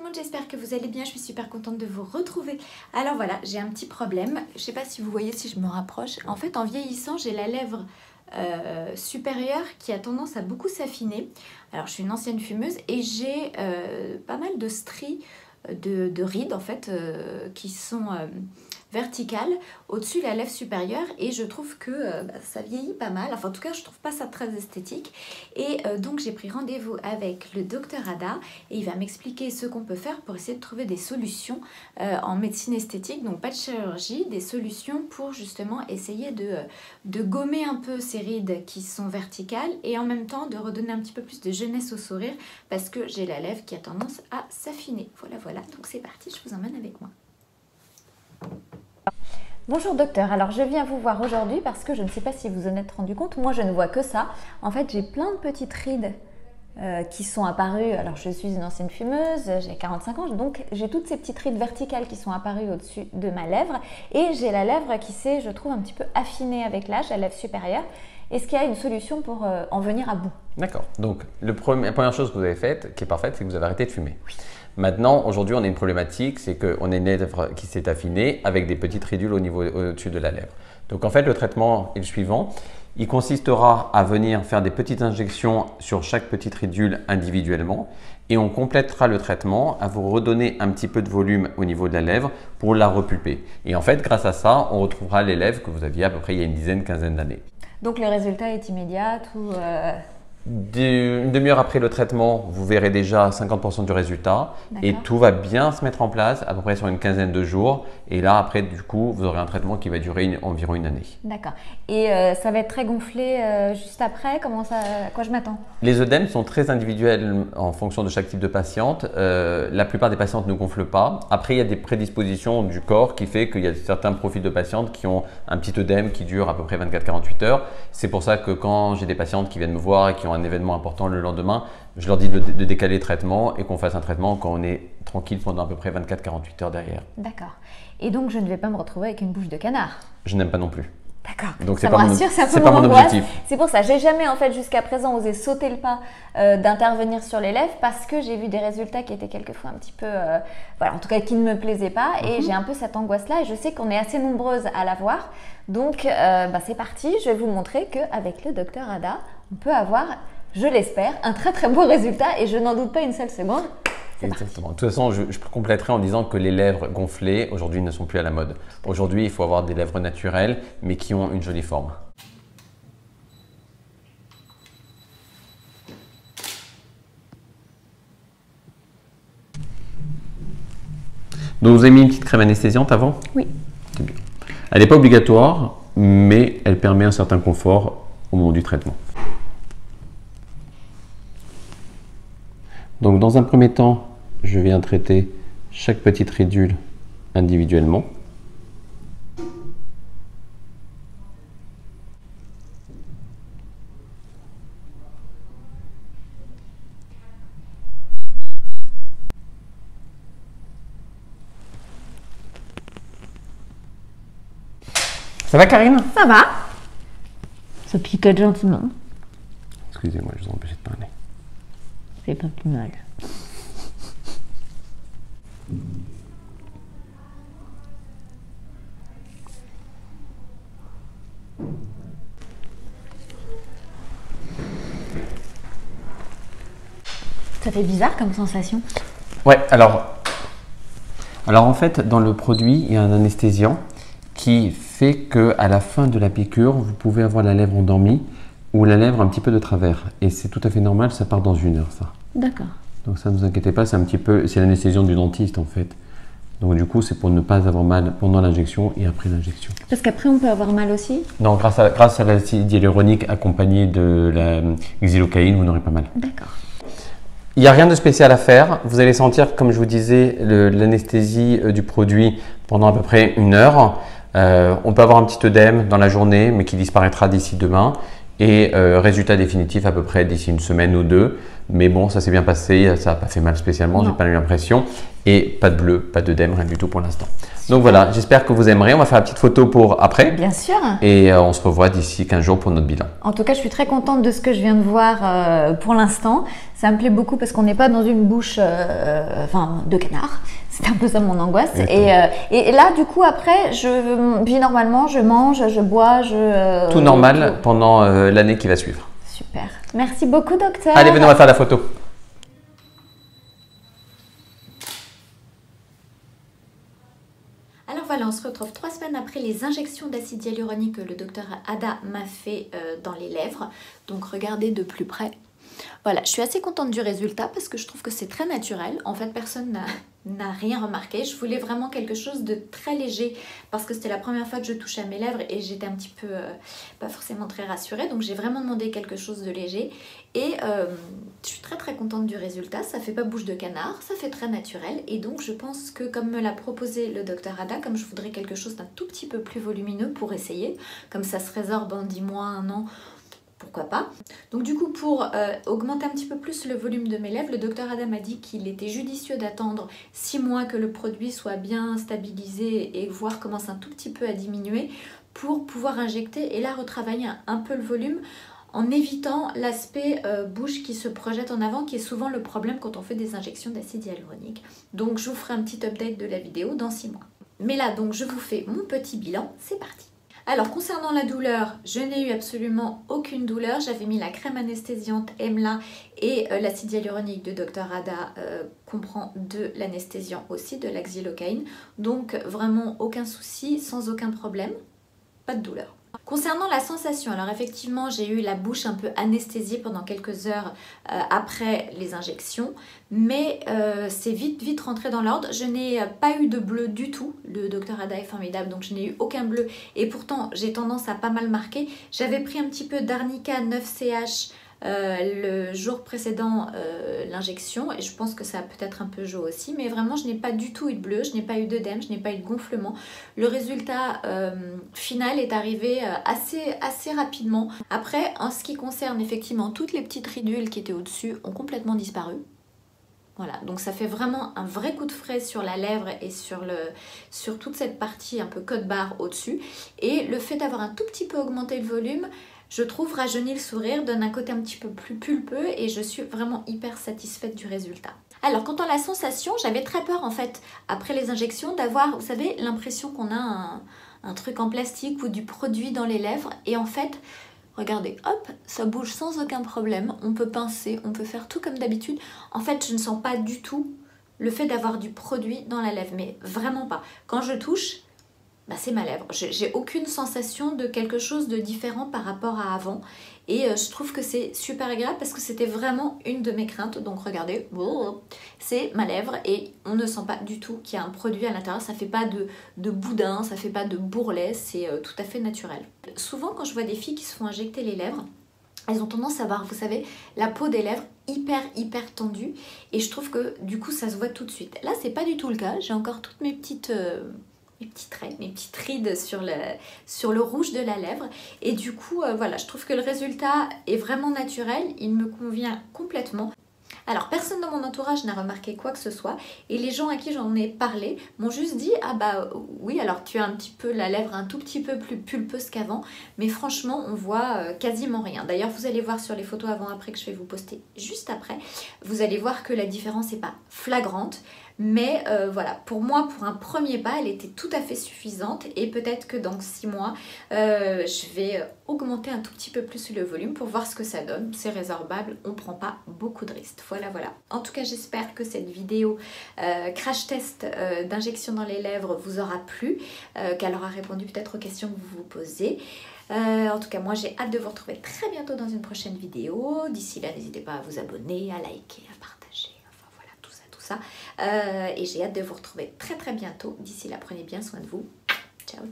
le monde, j'espère que vous allez bien, je suis super contente de vous retrouver. Alors voilà, j'ai un petit problème, je sais pas si vous voyez si je me rapproche. En fait, en vieillissant, j'ai la lèvre supérieure qui a tendance à beaucoup s'affiner. Alors je suis une ancienne fumeuse et j'ai pas mal de stries de rides en fait qui sont verticales au-dessus de la lèvre supérieure et je trouve que ça vieillit pas mal. Enfin en tout cas je trouve pas ça très esthétique et donc j'ai pris rendez-vous avec le docteur Ada et il va m'expliquer ce qu'on peut faire pour essayer de trouver des solutions en médecine esthétique, donc pas de chirurgie, des solutions pour justement essayer de gommer un peu ces rides qui sont verticales et en même temps de redonner un petit peu plus de jeunesse au sourire parce que j'ai la lèvre qui a tendance à s'affiner. Voilà, donc c'est parti, je vous emmène avec moi. Bonjour docteur, alors je viens vous voir aujourd'hui parce que je ne sais pas si vous en êtes rendu compte, moi je ne vois que ça. En fait j'ai plein de petites rides qui sont apparues, alors je suis une ancienne fumeuse, j'ai 45 ans, donc j'ai toutes ces petites rides verticales qui sont apparues au-dessus de ma lèvre et j'ai la lèvre qui s'est, je trouve, un petit peu affinée avec l'âge, la lèvre supérieure. Est-ce qu'il y a une solution pour en venir à bout? D'accord, donc la première chose que vous avez faite, qui est parfaite, c'est que vous avez arrêté de fumer. Oui. Maintenant, aujourd'hui, on a une problématique, c'est qu'on a une lèvre qui s'est affinée avec des petites ridules au-dessus de la lèvre. Donc en fait, le traitement est le suivant. Il consistera à venir faire des petites injections sur chaque petite ridule individuellement et on complétera le traitement à vous redonner un petit peu de volume au niveau de la lèvre pour la repulper. Et en fait, grâce à ça, on retrouvera les lèvres que vous aviez à peu près il y a une dizaine, quinzaine d'années. Donc le résultat est immédiat ou Une demi-heure après le traitement, vous verrez déjà 50% du résultat et tout va bien se mettre en place à peu près sur une quinzaine de jours. Et là, après, du coup, vous aurez un traitement qui va durer environ une année. D'accord. Et ça va être très gonflé juste après? À quoi je m'attends? Les œdèmes sont très individuels en fonction de chaque type de patiente. La plupart des patientes ne gonflent pas. Après, il y a des prédispositions du corps qui fait qu'il y a certains profils de patientes qui ont un petit œdème qui dure à peu près 24-48 heures. C'est pour ça que quand j'ai des patientes qui viennent me voir et qui ont un événement important le lendemain, je leur dis de décaler le traitement et qu'on fasse un traitement quand on est tranquille pendant à peu près 24-48 heures derrière. D'accord. Et donc, je ne vais pas me retrouver avec une bouche de canard? Je n'aime pas non plus. D'accord. Donc, ça me rassure, c'est pas mon objectif. C'est pour ça, j'ai jamais en fait jusqu'à présent osé sauter le pas d'intervenir sur les lèvres parce que j'ai vu des résultats qui étaient quelquefois un petit peu, voilà, en tout cas qui ne me plaisaient pas et j'ai un peu cette angoisse-là et je sais qu'on est assez nombreuses à l'avoir. Donc, c'est parti, je vais vous montrer qu'avec le docteur Ada, on peut avoir, je l'espère, un très très beau résultat et je n'en doute pas une seule seconde. Exactement. De toute façon, je compléterai en disant que les lèvres gonflées aujourd'hui ne sont plus à la mode. Aujourd'hui, il faut avoir des lèvres naturelles, mais qui ont une jolie forme. Donc, vous avez mis une petite crème anesthésiante avant? Oui. C'est bien. Elle n'est pas obligatoire, mais elle permet un certain confort au moment du traitement. Donc, dans un premier temps, je viens traiter chaque petite ridule individuellement. Ça va, Karine? Ça va. Ça picote gentiment. Excusez-moi, je vous ai empêché de parler. C'est pas plus mal. Ça fait bizarre comme sensation. Ouais, alors en fait, dans le produit, il y a un anesthésiant qui fait qu'à la fin de la piqûre, vous pouvez avoir la lèvre endormie ou la lèvre un petit peu de travers. Et c'est tout à fait normal, ça part dans une heure, ça. D'accord. Donc ça, ne vous inquiétez pas, c'est l'anesthésiant du dentiste en fait. Donc du coup, c'est pour ne pas avoir mal pendant l'injection et après l'injection. Parce qu'après, on peut avoir mal aussi? Non, grâce à l'acide hyaluronique accompagné de la xylocaïne, vous n'aurez pas mal. D'accord. Il n'y a rien de spécial à faire. Vous allez sentir, comme je vous disais, l'anesthésie du produit pendant à peu près une heure. On peut avoir un petit œdème dans la journée, mais qui disparaîtra d'ici demain. Et résultat définitif à peu près d'ici une semaine ou deux. Mais bon, ça s'est bien passé, ça n'a pas fait mal spécialement, j'ai pas eu l'impression. Et pas de bleu, pas d'œdème, rien du tout pour l'instant. Donc voilà, j'espère que vous aimerez. On va faire la petite photo pour après. Bien sûr. Et on se revoit d'ici 15 jours pour notre bilan. En tout cas, je suis très contente de ce que je viens de voir pour l'instant. Ça me plaît beaucoup parce qu'on n'est pas dans une bouche de canard. C'est un peu ça mon angoisse. Et là, du coup, après, je vis normalement, je mange, je bois, tout normal pendant l'année qui va suivre. Super. Merci beaucoup, docteur. Allez, venez, on va faire la photo. Alors voilà, on se retrouve 3 semaines après les injections d'acide hyaluronique que le docteur Ada m'a fait dans les lèvres. Donc regardez de plus près. Voilà, je suis assez contente du résultat parce que je trouve que c'est très naturel. En fait, personne n'a rien remarqué. Je voulais vraiment quelque chose de très léger parce que c'était la première fois que je touchais à mes lèvres et j'étais un petit peu pas forcément très rassurée. Donc j'ai vraiment demandé quelque chose de léger et je suis très très contente du résultat. Ça fait pas bouche de canard, ça fait très naturel et donc je pense que comme me l'a proposé le docteur Ada, comme je voudrais quelque chose d'un tout petit peu plus volumineux pour essayer, comme ça se résorbe en 10 mois, 1 an, pourquoi pas. Donc du coup, pour augmenter un petit peu plus le volume de mes lèvres, le docteur Ada m'a dit qu'il était judicieux d'attendre 6 mois que le produit soit bien stabilisé et voir commence un tout petit peu à diminuer pour pouvoir injecter et là retravailler un peu le volume en évitant l'aspect bouche qui se projette en avant, qui est souvent le problème quand on fait des injections d'acide hyaluronique. Donc je vous ferai un petit update de la vidéo dans 6 mois. Mais là, donc je vous fais mon petit bilan, c'est parti. Alors concernant la douleur, je n'ai eu absolument aucune douleur. J'avais mis la crème anesthésiante Emla et l'acide hyaluronique de Dr Ada comprend de l'anesthésiant aussi, de la xylocaïne. Donc vraiment aucun souci, sans aucun problème, pas de douleur. Concernant la sensation, alors effectivement j'ai eu la bouche un peu anesthésiée pendant quelques heures après les injections, mais c'est vite rentré dans l'ordre. Je n'ai pas eu de bleu du tout, le docteur Ada est formidable, donc je n'ai eu aucun bleu et pourtant j'ai tendance à pas mal marquer. J'avais pris un petit peu d'arnica 9CH le jour précédent l'injection et je pense que ça a peut-être un peu joué aussi, mais vraiment je n'ai pas du tout eu de bleu, je n'ai pas eu d'œdème, je n'ai pas eu de gonflement. Le résultat final est arrivé assez rapidement. Après, en ce qui concerne effectivement toutes les petites ridules qui étaient au-dessus ont complètement disparu. Voilà, donc ça fait vraiment un vrai coup de frais sur la lèvre et sur toute cette partie un peu code-barre au-dessus. Et le fait d'avoir un tout petit peu augmenté le volume, je trouve rajeunit le sourire, donne un côté un petit peu plus pulpeux et je suis vraiment hyper satisfaite du résultat. Alors, quant à la sensation, j'avais très peur en fait, après les injections, d'avoir, vous savez, l'impression qu'on a un truc en plastique ou du produit dans les lèvres. Et en fait, regardez, hop, ça bouge sans aucun problème. On peut pincer, on peut faire tout comme d'habitude. En fait, je ne sens pas du tout le fait d'avoir du produit dans la lèvre, mais vraiment pas. Quand je touche, bah c'est ma lèvre. J'ai aucune sensation de quelque chose de différent par rapport à avant. Et je trouve que c'est super agréable parce que c'était vraiment une de mes craintes. Donc regardez, c'est ma lèvre et on ne sent pas du tout qu'il y a un produit à l'intérieur. Ça fait pas de boudin, ça fait pas de bourrelet, c'est tout à fait naturel. Souvent quand je vois des filles qui se font injecter les lèvres, elles ont tendance à avoir, vous savez, la peau des lèvres hyper tendue. Et je trouve que du coup ça se voit tout de suite. Là c'est pas du tout le cas. J'ai encore toutes mes petites... mes petits traits, mes petites rides sur le rouge de la lèvre et du coup voilà, je trouve que le résultat est vraiment naturel, il me convient complètement. Alors personne dans mon entourage n'a remarqué quoi que ce soit et les gens à qui j'en ai parlé m'ont juste dit ah bah oui, alors tu as un petit peu la lèvre un tout petit peu plus pulpeuse qu'avant, mais franchement on voit quasiment rien. D'ailleurs vous allez voir sur les photos avant-après que je vais vous poster juste après, vous allez voir que la différence n'est pas flagrante. Mais voilà, pour moi, pour un premier pas, elle était tout à fait suffisante et peut-être que dans 6 mois, je vais augmenter un tout petit peu plus le volume pour voir ce que ça donne. C'est résorbable, on ne prend pas beaucoup de risques. Voilà. En tout cas, j'espère que cette vidéo crash test d'injection dans les lèvres vous aura plu, qu'elle aura répondu peut-être aux questions que vous vous posez. En tout cas, moi j'ai hâte de vous retrouver très bientôt dans une prochaine vidéo. D'ici là, n'hésitez pas à vous abonner, à liker, à partager. Ça. Et j'ai hâte de vous retrouver très bientôt. D'ici là, prenez bien soin de vous. Ciao.